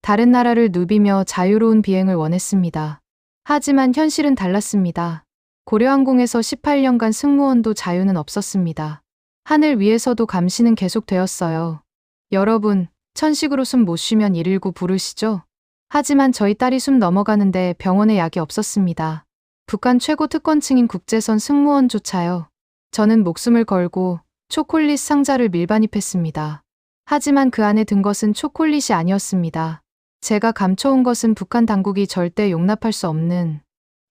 다른 나라를 누비며 자유로운 비행을 원했습니다. 하지만 현실은 달랐습니다. 고려항공에서 18년간 승무원도 자유는 없었습니다. 하늘 위에서도 감시는 계속되었어요. 여러분, 천식으로 숨 못 쉬면 119 부르시죠? 하지만 저희 딸이 숨 넘어가는데 병원에 약이 없었습니다. 북한 최고 특권층인 국제선 승무원조차요. 저는 목숨을 걸고 초콜릿 상자를 밀반입했습니다. 하지만 그 안에 든 것은 초콜릿이 아니었습니다. 제가 감춰온 것은 북한 당국이 절대 용납할 수 없는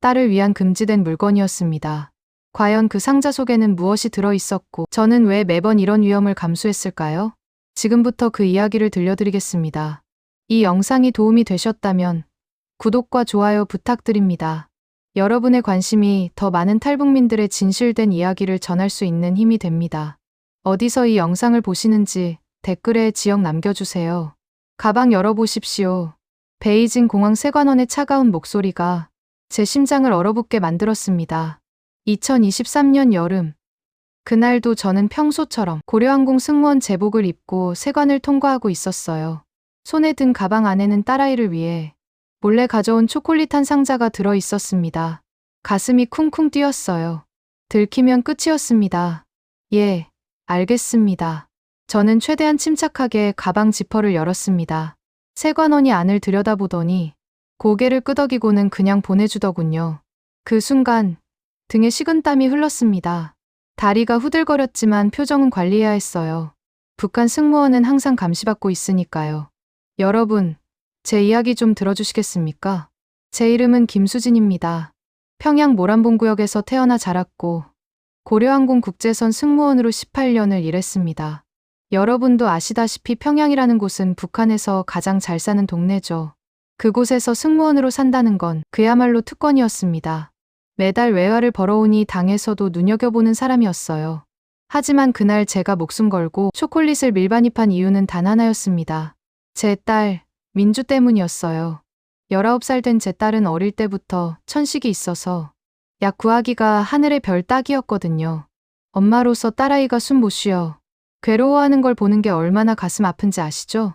딸을 위한 금지된 물건이었습니다. 과연 그 상자 속에는 무엇이 들어 있었고 저는 왜 매번 이런 위험을 감수했을까요? 지금부터 그 이야기를 들려드리겠습니다. 이 영상이 도움이 되셨다면 구독과 좋아요 부탁드립니다. 여러분의 관심이 더 많은 탈북민들의 진실된 이야기를 전할 수 있는 힘이 됩니다. 어디서 이 영상을 보시는지 댓글에 지역 남겨주세요. 가방 열어보십시오. 베이징 공항 세관원의 차가운 목소리가 제 심장을 얼어붙게 만들었습니다. 2023년 여름. 그날도 저는 평소처럼 고려항공 승무원 제복을 입고 세관을 통과하고 있었어요. 손에 든 가방 안에는 딸아이를 위해 몰래 가져온 초콜릿 한 상자가 들어 있었습니다. 가슴이 쿵쿵 뛰었어요. 들키면 끝이었습니다. 예, 알겠습니다. 저는 최대한 침착하게 가방 지퍼를 열었습니다. 세관원이 안을 들여다보더니 고개를 끄덕이고는 그냥 보내주더군요. 그 순간 등에 식은땀이 흘렀습니다. 다리가 후들거렸지만 표정은 관리해야 했어요. 북한 승무원은 항상 감시받고 있으니까요. 여러분, 제 이야기 좀 들어주시겠습니까? 제 이름은 김수진입니다. 평양 모란봉구역에서 태어나 자랐고 고려항공 국제선 승무원으로 18년을 일했습니다. 여러분도 아시다시피 평양이라는 곳은 북한에서 가장 잘 사는 동네죠. 그곳에서 승무원으로 산다는 건 그야말로 특권이었습니다. 매달 외화를 벌어오니 당에서도 눈여겨보는 사람이었어요. 하지만 그날 제가 목숨 걸고 초콜릿을 밀반입한 이유는 단 하나였습니다. 제 딸, 민주 때문이었어요. 19살 된 제 딸은 어릴 때부터 천식이 있어서 약 구하기가 하늘의 별 따기였거든요. 엄마로서 딸아이가 숨 못 쉬어 괴로워하는 걸 보는 게 얼마나 가슴 아픈지 아시죠?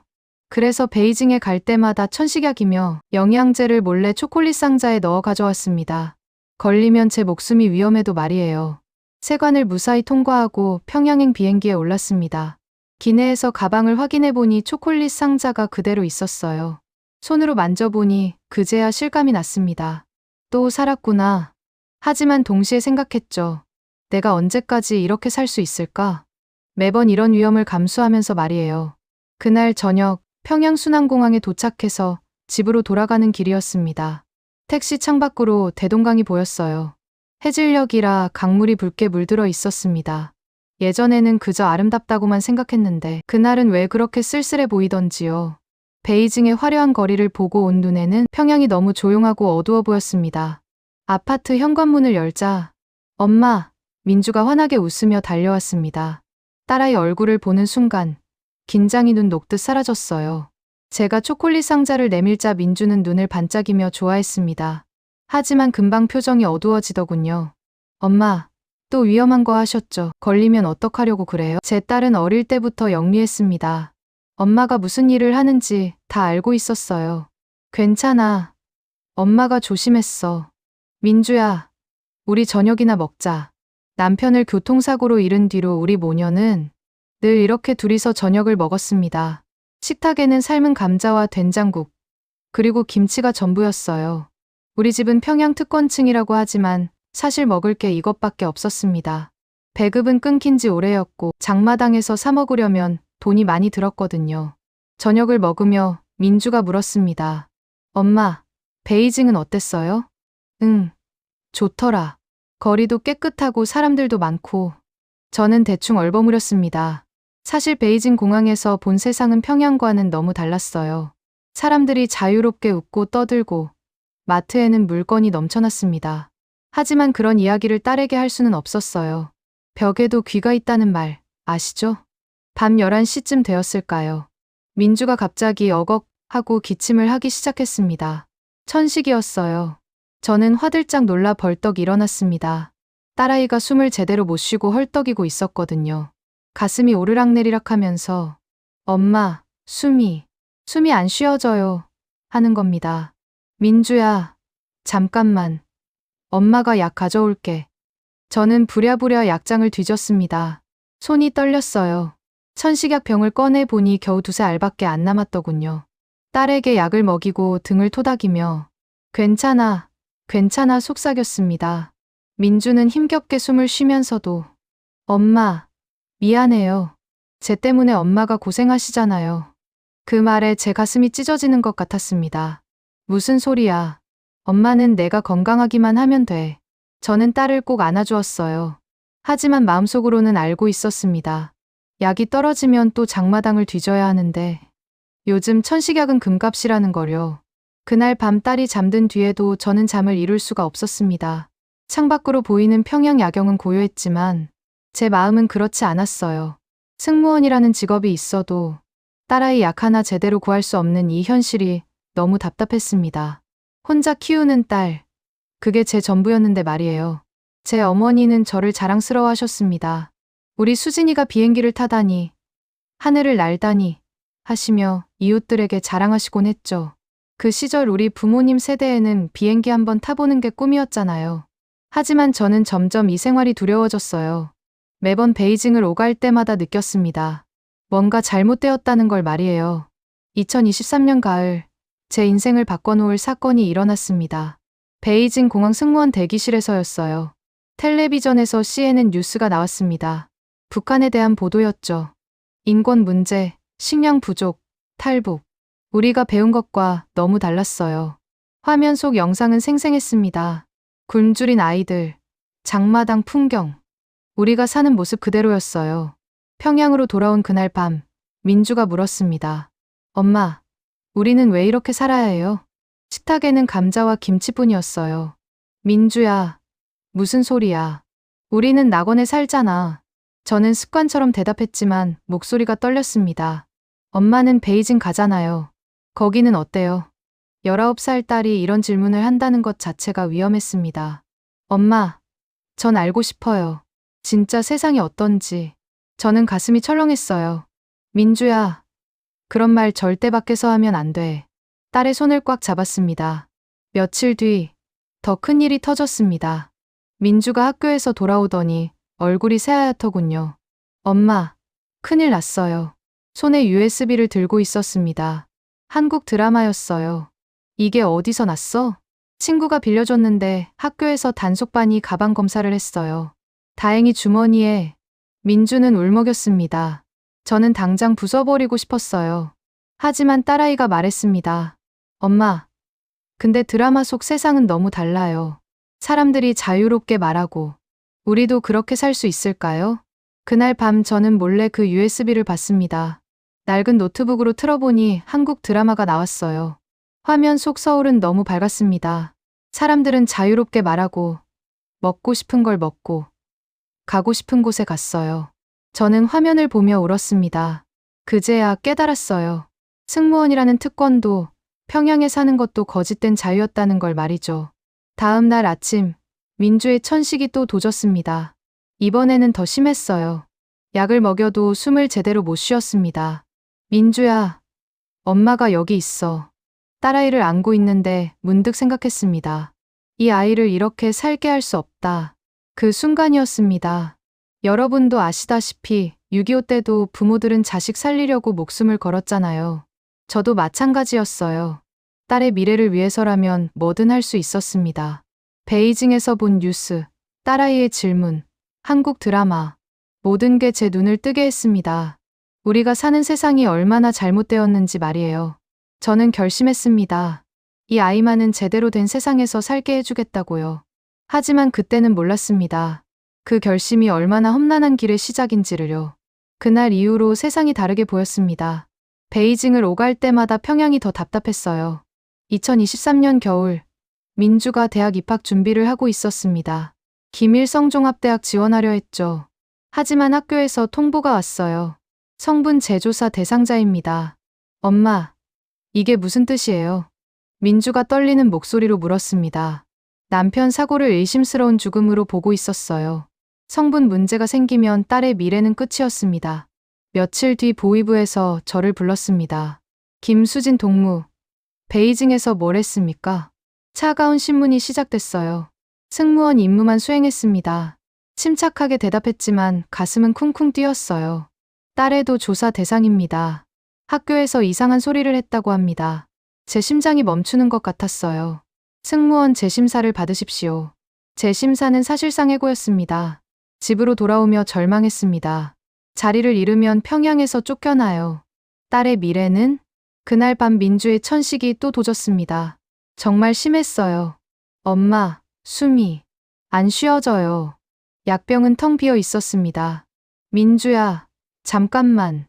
그래서 베이징에 갈 때마다 천식약이며 영양제를 몰래 초콜릿 상자에 넣어 가져왔습니다. 걸리면 제 목숨이 위험해도 말이에요. 세관을 무사히 통과하고 평양행 비행기에 올랐습니다. 기내에서 가방을 확인해보니 초콜릿 상자가 그대로 있었어요. 손으로 만져보니 그제야 실감이 났습니다. 또 살았구나. 하지만 동시에 생각했죠. 내가 언제까지 이렇게 살 수 있을까? 매번 이런 위험을 감수하면서 말이에요. 그날 저녁 평양 순안공항에 도착해서 집으로 돌아가는 길이었습니다. 택시 창밖으로 대동강이 보였어요. 해질녘이라 강물이 붉게 물들어 있었습니다. 예전에는 그저 아름답다고만 생각했는데 그날은 왜 그렇게 쓸쓸해 보이던지요. 베이징의 화려한 거리를 보고 온 눈에는 평양이 너무 조용하고 어두워 보였습니다. 아파트 현관문을 열자 엄마, 민주가 환하게 웃으며 달려왔습니다. 딸아이 얼굴을 보는 순간 긴장이 눈 녹듯 사라졌어요. 제가 초콜릿 상자를 내밀자 민주는 눈을 반짝이며 좋아했습니다. 하지만 금방 표정이 어두워지더군요. 엄마, 또 위험한 거 하셨죠? 걸리면 어떡하려고 그래요? 제 딸은 어릴 때부터 영리했습니다. 엄마가 무슨 일을 하는지 다 알고 있었어요. 괜찮아. 엄마가 조심했어. 민주야, 우리 저녁이나 먹자. 남편을 교통사고로 잃은 뒤로 우리 모녀는 늘 이렇게 둘이서 저녁을 먹었습니다. 식탁에는 삶은 감자와 된장국, 그리고 김치가 전부였어요. 우리 집은 평양 특권층이라고 하지만 사실 먹을 게 이것밖에 없었습니다. 배급은 끊긴 지 오래였고 장마당에서 사 먹으려면 돈이 많이 들었거든요. 저녁을 먹으며 민주가 물었습니다. 엄마, 베이징은 어땠어요? 응, 좋더라. 거리도 깨끗하고 사람들도 많고. 저는 대충 얼버무렸습니다. 사실 베이징 공항에서 본 세상은 평양과는 너무 달랐어요. 사람들이 자유롭게 웃고 떠들고 마트에는 물건이 넘쳐났습니다. 하지만 그런 이야기를 딸에게 할 수는 없었어요. 벽에도 귀가 있다는 말 아시죠? 밤 11시쯤 되었을까요? 민주가 갑자기 어걱 하고 기침을 하기 시작했습니다. 천식이었어요. 저는 화들짝 놀라 벌떡 일어났습니다. 딸아이가 숨을 제대로 못 쉬고 헐떡이고 있었거든요. 가슴이 오르락내리락 하면서 엄마, 숨이 안 쉬어져요. 하는 겁니다. 민주야, 잠깐만. 엄마가 약 가져올게. 저는 부랴부랴 약장을 뒤졌습니다. 손이 떨렸어요. 천식약 병을 꺼내 보니 겨우 2-3알밖에 안 남았더군요. 딸에게 약을 먹이고 등을 토닥이며 괜찮아, 괜찮아 속삭였습니다. 민주는 힘겹게 숨을 쉬면서도 엄마, 미안해요. 쟤 때문에 엄마가 고생하시잖아요. 그 말에 제 가슴이 찢어지는 것 같았습니다. 무슨 소리야. 엄마는 내가 건강하기만 하면 돼. 저는 딸을 꼭 안아주었어요. 하지만 마음속으로는 알고 있었습니다. 약이 떨어지면 또 장마당을 뒤져야 하는데 요즘 천식약은 금값이라는 거요. 그날 밤 딸이 잠든 뒤에도 저는 잠을 이룰 수가 없었습니다. 창밖으로 보이는 평양 야경은 고요했지만 제 마음은 그렇지 않았어요. 승무원이라는 직업이 있어도 딸아이 약 하나 제대로 구할 수 없는 이 현실이 너무 답답했습니다. 혼자 키우는 딸, 그게 제 전부였는데 말이에요. 제 어머니는 저를 자랑스러워하셨습니다. 우리 수진이가 비행기를 타다니, 하늘을 날다니 하시며 이웃들에게 자랑하시곤 했죠. 그 시절 우리 부모님 세대에는 비행기 한번 타보는 게 꿈이었잖아요. 하지만 저는 점점 이 생활이 두려워졌어요. 매번 베이징을 오갈 때마다 느꼈습니다. 뭔가 잘못되었다는 걸 말이에요. 2023년 가을, 제 인생을 바꿔놓을 사건이 일어났습니다. 베이징 공항 승무원 대기실에서였어요. 텔레비전에서 CNN 뉴스가 나왔습니다. 북한에 대한 보도였죠. 인권 문제, 식량 부족, 탈북. 우리가 배운 것과 너무 달랐어요. 화면 속 영상은 생생했습니다. 굶주린 아이들, 장마당 풍경. 우리가 사는 모습 그대로였어요. 평양으로 돌아온 그날 밤, 민주가 물었습니다. 엄마, 우리는 왜 이렇게 살아야 해요? 식탁에는 감자와 김치뿐이었어요. 민주야, 무슨 소리야. 우리는 낙원에 살잖아. 저는 습관처럼 대답했지만 목소리가 떨렸습니다. 엄마는 베이징 가잖아요. 거기는 어때요? 19살 딸이 이런 질문을 한다는 것 자체가 위험했습니다. 엄마, 전 알고 싶어요. 진짜 세상이 어떤지. 저는 가슴이 철렁했어요. 민주야, 그런 말 절대 밖에서 하면 안 돼. 딸의 손을 꽉 잡았습니다. 며칠 뒤, 더 큰 일이 터졌습니다. 민주가 학교에서 돌아오더니 얼굴이 새하얗더군요. 엄마, 큰일 났어요. 손에 USB를 들고 있었습니다. 한국 드라마였어요. 이게 어디서 났어? 친구가 빌려줬는데 학교에서 단속반이 가방 검사를 했어요. 다행히 주머니에. 민주는 울먹였습니다. 저는 당장 부숴버리고 싶었어요. 하지만 딸아이가 말했습니다. 엄마, 근데 드라마 속 세상은 너무 달라요. 사람들이 자유롭게 말하고 우리도 그렇게 살 수 있을까요? 그날 밤 저는 몰래 그 USB를 봤습니다. 낡은 노트북으로 틀어보니 한국 드라마가 나왔어요. 화면 속 서울은 너무 밝았습니다. 사람들은 자유롭게 말하고 먹고 싶은 걸 먹고 가고 싶은 곳에 갔어요. 저는 화면을 보며 울었습니다. 그제야 깨달았어요. 승무원이라는 특권도 평양에 사는 것도 거짓된 자유였다는 걸 말이죠. 다음 날 아침, 민주의 천식이 또 도졌습니다. 이번에는 더 심했어요. 약을 먹여도 숨을 제대로 못 쉬었습니다. 민주야, 엄마가 여기 있어. 딸아이를 안고 있는데 문득 생각했습니다. 이 아이를 이렇게 살게 할 수 없다. 그 순간이었습니다. 여러분도 아시다시피 6.25 때도 부모들은 자식 살리려고 목숨을 걸었잖아요. 저도 마찬가지였어요. 딸의 미래를 위해서라면 뭐든 할 수 있었습니다. 베이징에서 본 뉴스, 딸아이의 질문, 한국 드라마, 모든 게 제 눈을 뜨게 했습니다. 우리가 사는 세상이 얼마나 잘못되었는지 말이에요. 저는 결심했습니다. 이 아이만은 제대로 된 세상에서 살게 해주겠다고요. 하지만 그때는 몰랐습니다. 그 결심이 얼마나 험난한 길의 시작인지를요. 그날 이후로 세상이 다르게 보였습니다. 베이징을 오갈 때마다 평양이 더 답답했어요. 2023년 겨울, 민주가 대학 입학 준비를 하고 있었습니다. 김일성종합대학 지원하려 했죠. 하지만 학교에서 통보가 왔어요. 성분 재조사 대상자입니다. 엄마, 이게 무슨 뜻이에요? 민주가 떨리는 목소리로 물었습니다. 남편 사고를 의심스러운 죽음으로 보고 있었어요. 성분 문제가 생기면 딸의 미래는 끝이었습니다. 며칠 뒤 보위부에서 저를 불렀습니다. 김수진 동무, 베이징에서 뭘 했습니까? 차가운 신문이 시작됐어요. 승무원 임무만 수행했습니다. 침착하게 대답했지만 가슴은 쿵쿵 뛰었어요. 딸애도 조사 대상입니다. 학교에서 이상한 소리를 했다고 합니다. 제 심장이 멈추는 것 같았어요. 승무원 재심사를 받으십시오. 재심사는 사실상 해고였습니다. 집으로 돌아오며 절망했습니다. 자리를 잃으면 평양에서 쫓겨나요. 딸의 미래는? 그날 밤 민주의 천식이 또 도졌습니다. 정말 심했어요. 엄마, 숨이 안 쉬어져요. 약병은 텅 비어 있었습니다. 민주야, 잠깐만.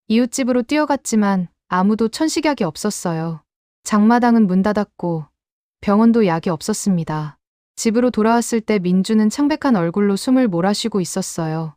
이웃집으로 뛰어갔지만 아무도 천식약이 없었어요. 장마당은 문 닫았고 병원도 약이 없었습니다. 집으로 돌아왔을 때 민주는 창백한 얼굴로 숨을 몰아쉬고 있었어요.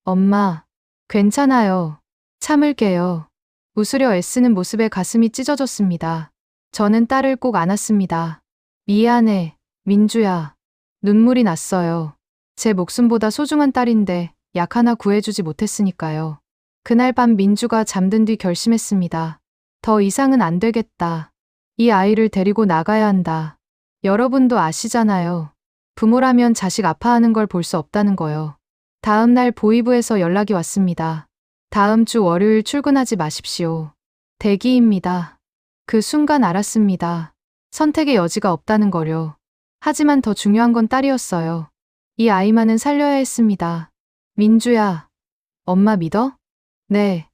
엄마, 괜찮아요. 참을게요. 웃으려 애쓰는 모습에 가슴이 찢어졌습니다. 저는 딸을 꼭 안았습니다. 미안해, 민주야. 눈물이 났어요. 제 목숨보다 소중한 딸인데 약 하나 구해주지 못했으니까요. 그날 밤 민주가 잠든 뒤 결심했습니다. 더 이상은 안 되겠다. 이 아이를 데리고 나가야 한다. 여러분도 아시잖아요. 부모라면 자식 아파하는 걸 볼 수 없다는 거요. 다음 날 보이부에서 연락이 왔습니다. 다음 주 월요일 출근하지 마십시오. 대기입니다. 그 순간 알았습니다. 선택의 여지가 없다는 거요. 하지만 더 중요한 건 딸이었어요. 이 아이만은 살려야 했습니다. 민주야, 엄마 믿어? 네.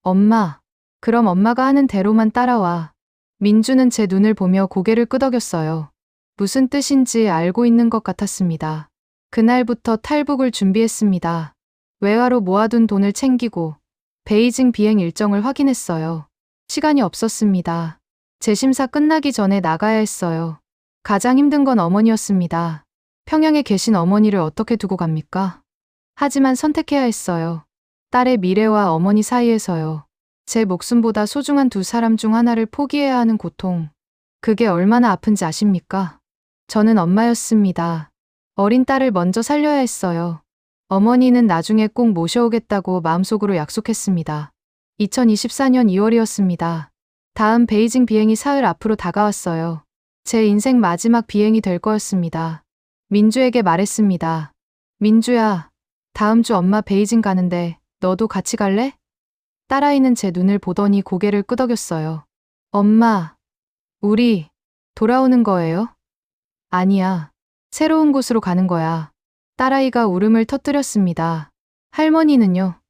엄마. 그럼 엄마가 하는 대로만 따라와. 민주는 제 눈을 보며 고개를 끄덕였어요. 무슨 뜻인지 알고 있는 것 같았습니다. 그날부터 탈북을 준비했습니다. 외화로 모아둔 돈을 챙기고 베이징 비행 일정을 확인했어요. 시간이 없었습니다. 재심사 끝나기 전에 나가야 했어요. 가장 힘든 건 어머니였습니다. 평양에 계신 어머니를 어떻게 두고 갑니까? 하지만 선택해야 했어요. 딸의 미래와 어머니 사이에서요. 제 목숨보다 소중한 두 사람 중 하나를 포기해야 하는 고통. 그게 얼마나 아픈지 아십니까? 저는 엄마였습니다. 어린 딸을 먼저 살려야 했어요. 어머니는 나중에 꼭 모셔오겠다고 마음속으로 약속했습니다. 2024년 2월이었습니다. 다음 베이징 비행이 사흘 앞으로 다가왔어요. 제 인생 마지막 비행이 될 거였습니다. 민주에게 말했습니다. 민주야, 다음 주 엄마 베이징 가는데 너도 같이 갈래? 딸아이는 제 눈을 보더니 고개를 끄덕였어요. 엄마, 우리 돌아오는 거예요? 아니야. 새로운 곳으로 가는 거야. 딸아이가 울음을 터뜨렸습니다. 할머니는요?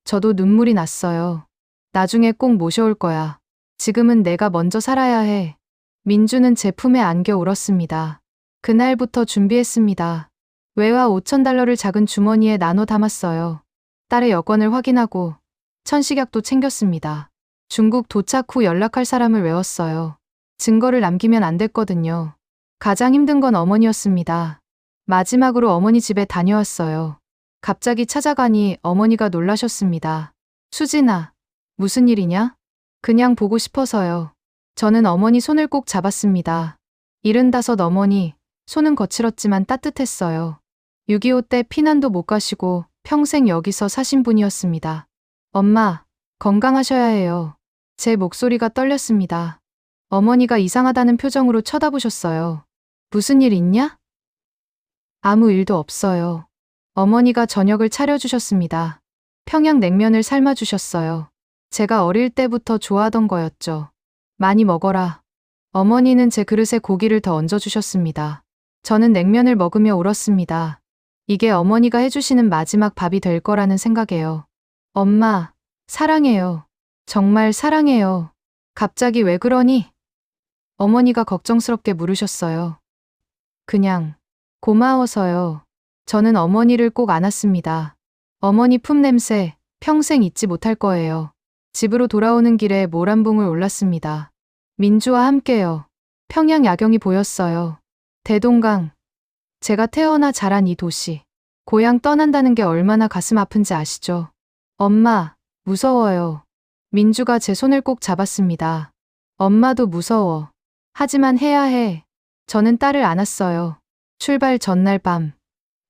저도 눈물이 났어요. 나중에 꼭 모셔올 거야. 지금은 내가 먼저 살아야 해. 민주는 제 품에 안겨 울었습니다. 그날부터 준비했습니다. 외화 5,000달러를 작은 주머니에 나눠 담았어요. 딸의 여권을 확인하고 천식약도 챙겼습니다. 중국 도착 후 연락할 사람을 외웠어요. 증거를 남기면 안 됐거든요. 가장 힘든 건 어머니였습니다. 마지막으로 어머니 집에 다녀왔어요. 갑자기 찾아가니 어머니가 놀라셨습니다. 수진아, 무슨 일이냐? 그냥 보고 싶어서요. 저는 어머니 손을 꼭 잡았습니다. 75 어머니, 손은 거칠었지만 따뜻했어요. 6.25 때 피난도 못 가시고 평생 여기서 사신 분이었습니다. 엄마, 건강하셔야 해요. 제 목소리가 떨렸습니다. 어머니가 이상하다는 표정으로 쳐다보셨어요. 무슨 일 있냐? 아무 일도 없어요. 어머니가 저녁을 차려주셨습니다. 평양냉면을 삶아주셨어요. 제가 어릴 때부터 좋아하던 거였죠. 많이 먹어라. 어머니는 제 그릇에 고기를 더 얹어주셨습니다. 저는 냉면을 먹으며 울었습니다. 이게 어머니가 해주시는 마지막 밥이 될 거라는 생각에요. 엄마, 사랑해요. 정말 사랑해요. 갑자기 왜 그러니? 어머니가 걱정스럽게 물으셨어요. 그냥 고마워서요. 저는 어머니를 꼭 안았습니다. 어머니 품 냄새 평생 잊지 못할 거예요. 집으로 돌아오는 길에 모란봉을 올랐습니다. 민주와 함께요. 평양 야경이 보였어요. 대동강. 제가 태어나 자란 이 도시. 고향 떠난다는 게 얼마나 가슴 아픈지 아시죠? 엄마, 무서워요. 민주가 제 손을 꼭 잡았습니다. 엄마도 무서워. 하지만 해야 해. 저는 딸을 안았어요. 출발 전날 밤.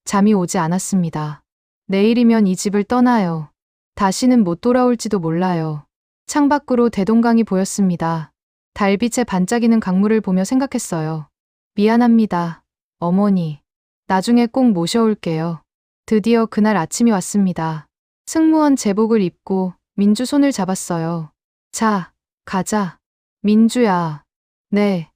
잠이 오지 않았습니다. 내일이면 이 집을 떠나요. 다시는 못 돌아올지도 몰라요. 창밖으로 대동강이 보였습니다. 달빛에 반짝이는 강물을 보며 생각했어요. 미안합니다. 어머니. 나중에 꼭 모셔올게요. 드디어 그날 아침이 왔습니다. 승무원 제복을 입고 민주 손을 잡았어요. 자, 가자. 민주야. 네.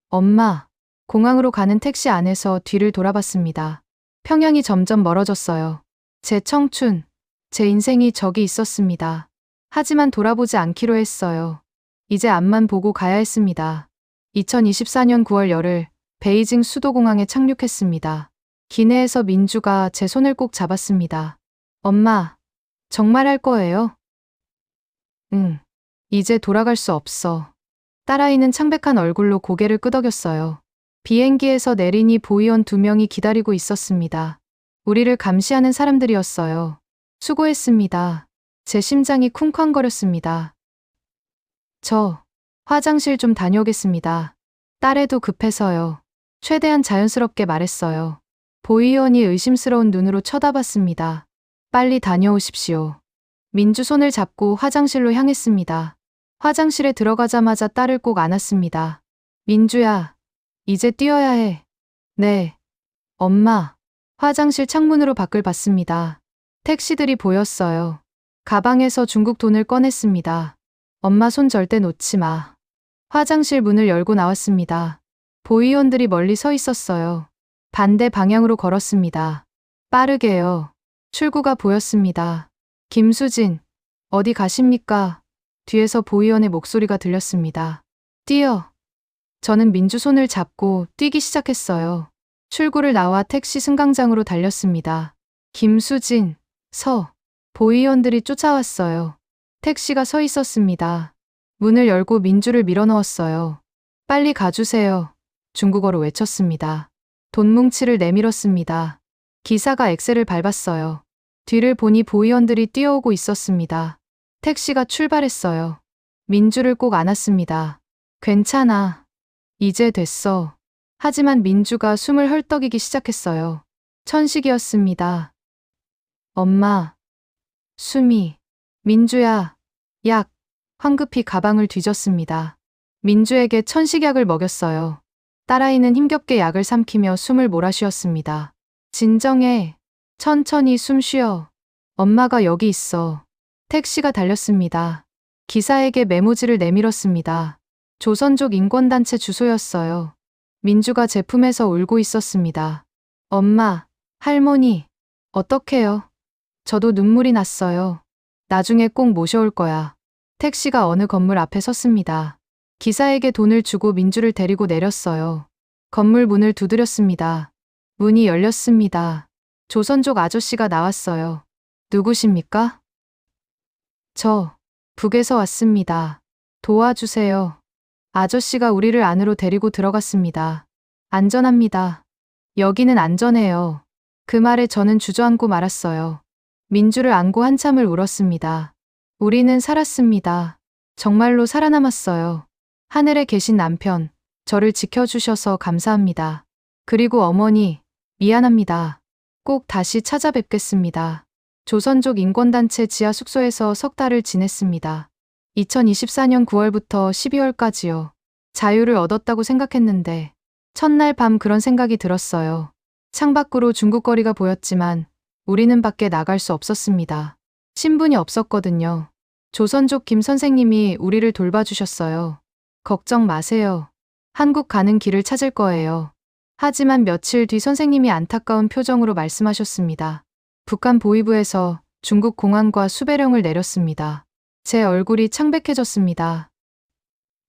엄마. 공항으로 가는 택시 안에서 뒤를 돌아봤습니다. 평양이 점점 멀어졌어요. 제 청춘, 제 인생이 저기 있었습니다. 하지만 돌아보지 않기로 했어요. 이제 앞만 보고 가야 했습니다. 2024년 9월 열흘, 베이징 수도공항에 착륙했습니다. 기내에서 민주가 제 손을 꼭 잡았습니다. 엄마, 정말 할 거예요? 응. 이제 돌아갈 수 없어. 딸아이는 창백한 얼굴로 고개를 끄덕였어요. 비행기에서 내리니 보이원 2명이 기다리고 있었습니다. 우리를 감시하는 사람들이었어요. 수고했습니다. 제 심장이 쿵쾅거렸습니다. 저 화장실 좀 다녀오겠습니다. 딸애도 급해서요. 최대한 자연스럽게 말했어요. 보이원이 의심스러운 눈으로 쳐다봤습니다. 빨리 다녀오십시오. 민주 손을 잡고 화장실로 향했습니다. 화장실에 들어가자마자 딸을 꼭 안았습니다. 민주야, 이제 뛰어야 해. 네. 엄마. 화장실 창문으로 밖을 봤습니다. 택시들이 보였어요. 가방에서 중국 돈을 꺼냈습니다. 엄마 손 절대 놓지 마. 화장실 문을 열고 나왔습니다. 보이원들이 멀리 서 있었어요. 반대 방향으로 걸었습니다. 빠르게요. 출구가 보였습니다. 김수진, 어디 가십니까? 뒤에서 보이원의 목소리가 들렸습니다. 뛰어. 저는 민주 손을 잡고 뛰기 시작했어요. 출구를 나와 택시 승강장으로 달렸습니다. 김수진, 보이원들이 쫓아왔어요. 택시가 서 있었습니다. 문을 열고 민주를 밀어넣었어요. 빨리 가주세요. 중국어로 외쳤습니다. 돈 뭉치를 내밀었습니다. 기사가 엑셀을 밟았어요. 뒤를 보니 보이원들이 뛰어오고 있었습니다. 택시가 출발했어요. 민주를 꼭 안았습니다. 괜찮아. 이제 됐어. 하지만 민주가 숨을 헐떡이기 시작했어요. 천식이었습니다. 엄마. 숨이. 민주야. 약. 황급히 가방을 뒤졌습니다. 민주에게 천식약을 먹였어요. 딸아이는 힘겹게 약을 삼키며 숨을 몰아쉬었습니다. 진정해. 천천히 숨 쉬어. 엄마가 여기 있어. 택시가 달렸습니다. 기사에게 메모지를 내밀었습니다. 조선족 인권단체 주소였어요. 민주가 제 품에서 울고 있었습니다. 엄마, 할머니, 어떡해요? 저도 눈물이 났어요. 나중에 꼭 모셔올 거야. 택시가 어느 건물 앞에 섰습니다. 기사에게 돈을 주고 민주를 데리고 내렸어요. 건물 문을 두드렸습니다. 문이 열렸습니다. 조선족 아저씨가 나왔어요. 누구십니까? 저, 북에서 왔습니다. 도와주세요. 아저씨가 우리를 안으로 데리고 들어갔습니다. 안전합니다. 여기는 안전해요. 그 말에 저는 주저앉고 말았어요. 민주를 안고 한참을 울었습니다. 우리는 살았습니다. 정말로 살아남았어요. 하늘에 계신 남편, 저를 지켜주셔서 감사합니다. 그리고 어머니, 미안합니다. 꼭 다시 찾아뵙겠습니다. 조선족 인권단체 지하 숙소에서 석 달을 지냈습니다. 2024년 9월부터 12월까지요. 자유를 얻었다고 생각했는데 첫날 밤 그런 생각이 들었어요. 창밖으로 중국 거리가 보였지만 우리는 밖에 나갈 수 없었습니다. 신분이 없었거든요. 조선족 김 선생님이 우리를 돌봐주셨어요. 걱정 마세요. 한국 가는 길을 찾을 거예요. 하지만 며칠 뒤 선생님이 안타까운 표정으로 말씀하셨습니다. 북한 보위부에서 중국 공안과 수배령을 내렸습니다. 제 얼굴이 창백해졌습니다.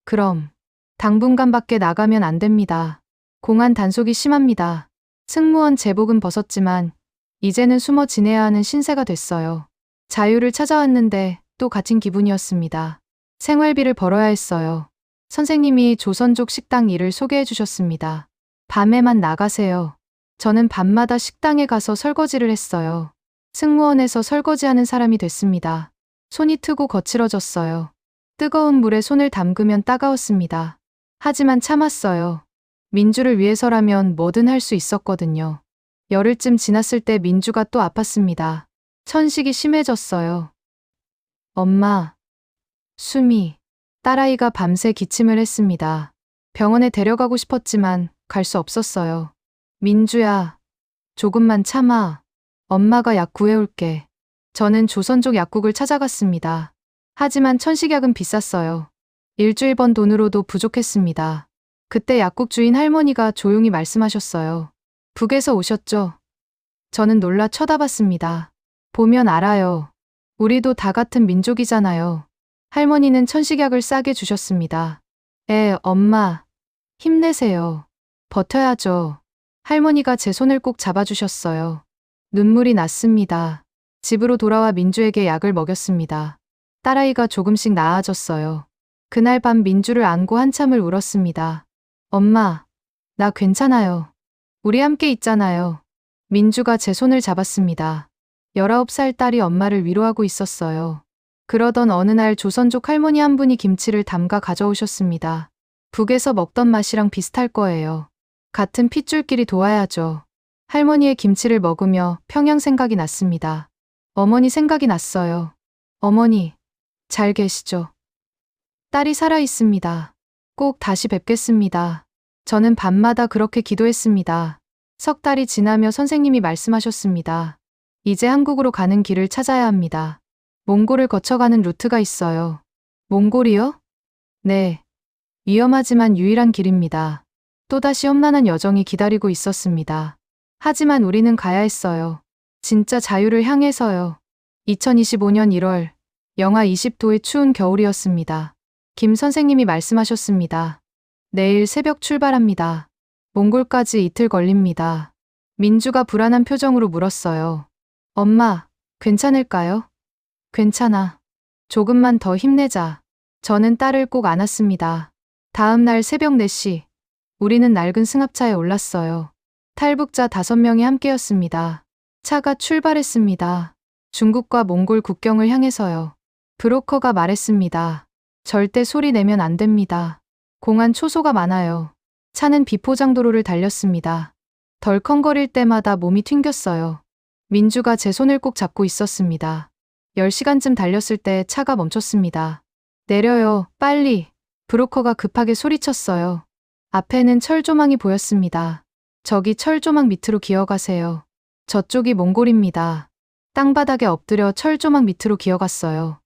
그럼 당분간밖에 나가면 안 됩니다. 공안 단속이 심합니다. 승무원 제복은 벗었지만 이제는 숨어 지내야 하는 신세가 됐어요. 자유를 찾아왔는데 또 갇힌 기분이었습니다. 생활비를 벌어야 했어요. 선생님이 조선족 식당 일을 소개해 주셨습니다. 밤에만 나가세요. 저는 밤마다 식당에 가서 설거지를 했어요. 승무원에서 설거지하는 사람이 됐습니다. 손이 트고 거칠어졌어요. 뜨거운 물에 손을 담그면 따가웠습니다. 하지만 참았어요. 민주를 위해서라면 뭐든 할 수 있었거든요. 열흘쯤 지났을 때 민주가 또 아팠습니다. 천식이 심해졌어요. 엄마, 숨이, 딸아이가 밤새 기침을 했습니다. 병원에 데려가고 싶었지만 갈 수 없었어요. 민주야, 조금만 참아. 엄마가 약 구해올게. 저는 조선족 약국을 찾아갔습니다. 하지만 천식약은 비쌌어요. 일주일 번 돈으로도 부족했습니다. 그때 약국 주인 할머니가 조용히 말씀하셨어요. 북에서 오셨죠? 저는 놀라 쳐다봤습니다. 보면 알아요. 우리도 다 같은 민족이잖아요. 할머니는 천식약을 싸게 주셨습니다. 엄마. 힘내세요. 버텨야죠. 할머니가 제 손을 꼭 잡아주셨어요. 눈물이 났습니다. 집으로 돌아와 민주에게 약을 먹였습니다. 딸아이가 조금씩 나아졌어요. 그날 밤 민주를 안고 한참을 울었습니다. 엄마, 나 괜찮아요. 우리 함께 있잖아요. 민주가 제 손을 잡았습니다. 19살 딸이 엄마를 위로하고 있었어요. 그러던 어느 날 조선족 할머니 한 분이 김치를 담가 가져오셨습니다. 북에서 먹던 맛이랑 비슷할 거예요. 같은 핏줄끼리 도와야죠. 할머니의 김치를 먹으며 평양 생각이 났습니다. 어머니 생각이 났어요. 어머니, 잘 계시죠? 딸이 살아있습니다. 꼭 다시 뵙겠습니다. 저는 밤마다 그렇게 기도했습니다. 석 달이 지나며 선생님이 말씀하셨습니다. 이제 한국으로 가는 길을 찾아야 합니다. 몽골을 거쳐가는 루트가 있어요. 몽골이요? 네. 위험하지만 유일한 길입니다. 또다시 험난한 여정이 기다리고 있었습니다. 하지만 우리는 가야 했어요. 진짜 자유를 향해서요. 2025년 1월, 영하 20도의 추운 겨울이었습니다. 김 선생님이 말씀하셨습니다. 내일 새벽 출발합니다. 몽골까지 이틀 걸립니다. 민주가 불안한 표정으로 물었어요. 엄마, 괜찮을까요? 괜찮아. 조금만 더 힘내자. 저는 딸을 꼭 안았습니다. 다음 날 새벽 4시, 우리는 낡은 승합차에 올랐어요. 탈북자 5명이 함께였습니다. 차가 출발했습니다. 중국과 몽골 국경을 향해서요. 브로커가 말했습니다. 절대 소리 내면 안 됩니다. 공안 초소가 많아요. 차는 비포장도로를 달렸습니다. 덜컹거릴 때마다 몸이 튕겼어요. 민주가 제 손을 꼭 잡고 있었습니다. 10시간쯤 달렸을 때 차가 멈췄습니다. 내려요, 빨리. 브로커가 급하게 소리쳤어요. 앞에는 철조망이 보였습니다. 저기 철조망 밑으로 기어가세요. 저쪽이 몽골입니다. 땅바닥에 엎드려 철조망 밑으로 기어갔어요.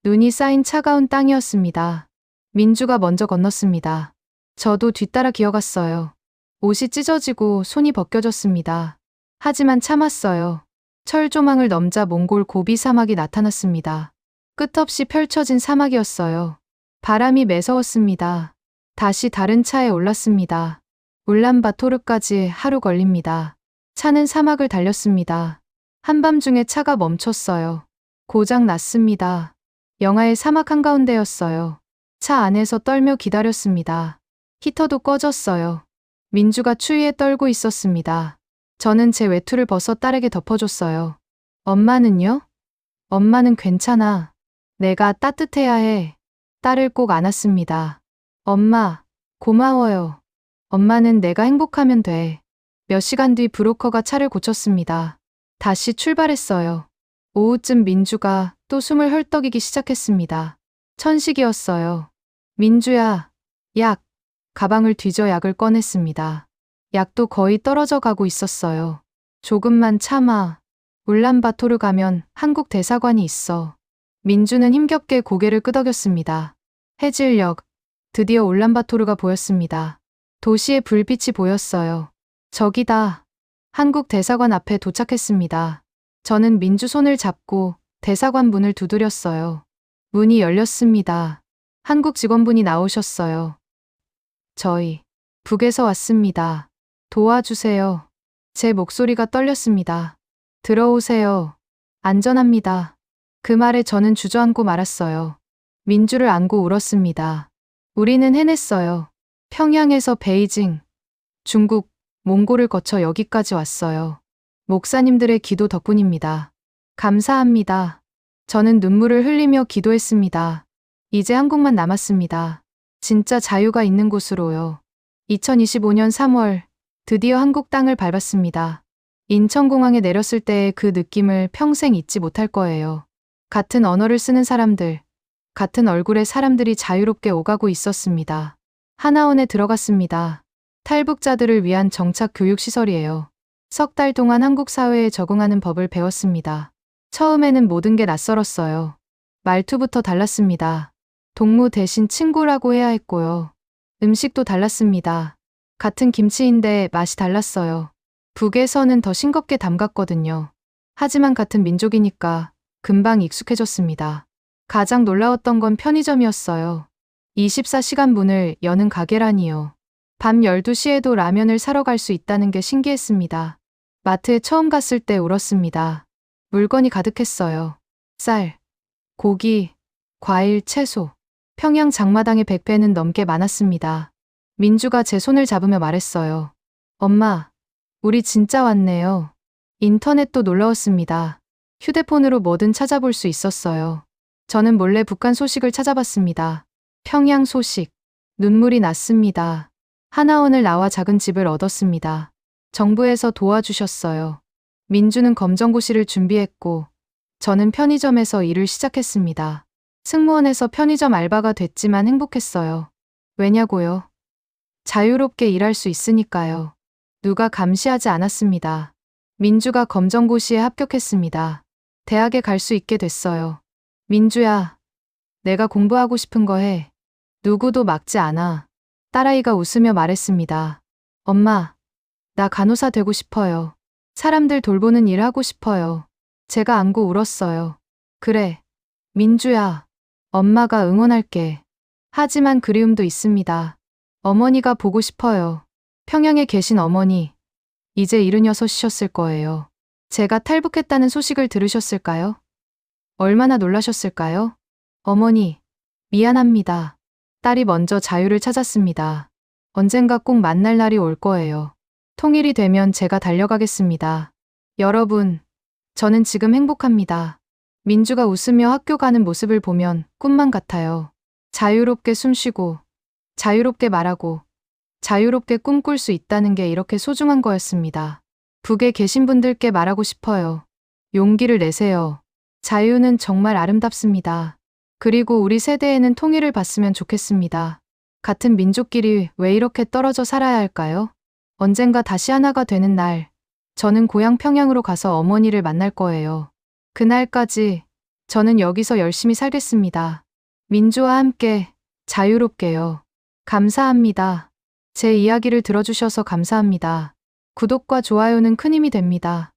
눈이 쌓인 차가운 땅이었습니다. 민주가 먼저 건넜습니다. 저도 뒤따라 기어갔어요. 옷이 찢어지고 손이 벗겨졌습니다. 하지만 참았어요. 철조망을 넘자 몽골 고비 사막이 나타났습니다. 끝없이 펼쳐진 사막이었어요. 바람이 매서웠습니다. 다시 다른 차에 올랐습니다. 울란바토르까지 하루 걸립니다. 차는 사막을 달렸습니다. 한밤중에 차가 멈췄어요. 고장 났습니다. 영하의 사막 한가운데였어요. 차 안에서 떨며 기다렸습니다. 히터도 꺼졌어요. 민주가 추위에 떨고 있었습니다. 저는 제 외투를 벗어 딸에게 덮어줬어요. 엄마는요? 엄마는 괜찮아. 내가 따뜻해야 해. 딸을 꼭 안았습니다. 엄마, 고마워요. 엄마는 내가 행복하면 돼. 몇 시간 뒤 브로커가 차를 고쳤습니다. 다시 출발했어요. 오후쯤 민주가 또 숨을 헐떡이기 시작했습니다. 천식이었어요. 민주야, 약. 가방을 뒤져 약을 꺼냈습니다. 약도 거의 떨어져 가고 있었어요. 조금만 참아. 울란바토르 가면 한국 대사관이 있어. 민주는 힘겹게 고개를 끄덕였습니다. 해질녘, 드디어 울란바토르가 보였습니다. 도시의 불빛이 보였어요. 저기다. 한국 대사관 앞에 도착했습니다. 저는 민주 손을 잡고 대사관 문을 두드렸어요. 문이 열렸습니다. 한국 직원분이 나오셨어요. 저희 북에서 왔습니다. 도와주세요. 제 목소리가 떨렸습니다. 들어오세요. 안전합니다. 그 말에 저는 주저앉고 말았어요. 민주를 안고 울었습니다. 우리는 해냈어요. 평양에서 베이징, 중국, 몽골을 거쳐 여기까지 왔어요. 목사님들의 기도 덕분입니다. 감사합니다. 저는 눈물을 흘리며 기도했습니다. 이제 한국만 남았습니다. 진짜 자유가 있는 곳으로요. 2025년 3월, 드디어 한국 땅을 밟았습니다. 인천공항에 내렸을 때의 그 느낌을 평생 잊지 못할 거예요. 같은 언어를 쓰는 사람들, 같은 얼굴의 사람들이 자유롭게 오가고 있었습니다. 하나원에 들어갔습니다. 탈북자들을 위한 정착 교육 시설이에요. 석 달 동안 한국 사회에 적응하는 법을 배웠습니다. 처음에는 모든 게 낯설었어요. 말투부터 달랐습니다. 동무 대신 친구라고 해야 했고요. 음식도 달랐습니다. 같은 김치인데 맛이 달랐어요. 북에서는 더 싱겁게 담갔거든요. 하지만 같은 민족이니까 금방 익숙해졌습니다. 가장 놀라웠던 건 편의점이었어요. 24시간 문을 여는 가게라니요. 밤 12시에도 라면을 사러 갈 수 있다는 게 신기했습니다. 마트에 처음 갔을 때 울었습니다. 물건이 가득했어요. 쌀, 고기, 과일, 채소. 평양 장마당의 100배는 넘게 많았습니다. 민주가 제 손을 잡으며 말했어요. 엄마, 우리 진짜 왔네요. 인터넷도 놀라웠습니다. 휴대폰으로 뭐든 찾아볼 수 있었어요. 저는 몰래 북한 소식을 찾아봤습니다. 평양 소식. 눈물이 났습니다. 하나원을 나와 작은 집을 얻었습니다. 정부에서 도와주셨어요. 민주는 검정고시를 준비했고 저는 편의점에서 일을 시작했습니다. 승무원에서 편의점 알바가 됐지만 행복했어요. 왜냐고요? 자유롭게 일할 수 있으니까요. 누가 감시하지 않았습니다. 민주가 검정고시에 합격했습니다. 대학에 갈 수 있게 됐어요. 민주야, 내가 공부하고 싶은 거 해. 누구도 막지 않아. 딸아이가 웃으며 말했습니다. 엄마, 나 간호사 되고 싶어요. 사람들 돌보는 일 하고 싶어요. 제가 안고 울었어요. 그래, 민주야, 엄마가 응원할게. 하지만 그리움도 있습니다. 어머니가 보고 싶어요. 평양에 계신 어머니, 이제 76이셨을 거예요. 제가 탈북했다는 소식을 들으셨을까요? 얼마나 놀라셨을까요? 어머니, 미안합니다. 딸이 먼저 자유를 찾았습니다. 언젠가 꼭 만날 날이 올 거예요. 통일이 되면 제가 달려가겠습니다. 여러분, 저는 지금 행복합니다. 민주가 웃으며 학교 가는 모습을 보면 꿈만 같아요. 자유롭게 숨쉬고, 자유롭게 말하고, 자유롭게 꿈꿀 수 있다는 게 이렇게 소중한 거였습니다. 북에 계신 분들께 말하고 싶어요. 용기를 내세요. 자유는 정말 아름답습니다. 그리고 우리 세대에는 통일을 봤으면 좋겠습니다. 같은 민족끼리 왜 이렇게 떨어져 살아야 할까요? 언젠가 다시 하나가 되는 날, 저는 고향 평양으로 가서 어머니를 만날 거예요. 그날까지 저는 여기서 열심히 살겠습니다. 민주와 함께 자유롭게요. 감사합니다. 제 이야기를 들어주셔서 감사합니다. 구독과 좋아요는 큰 힘이 됩니다.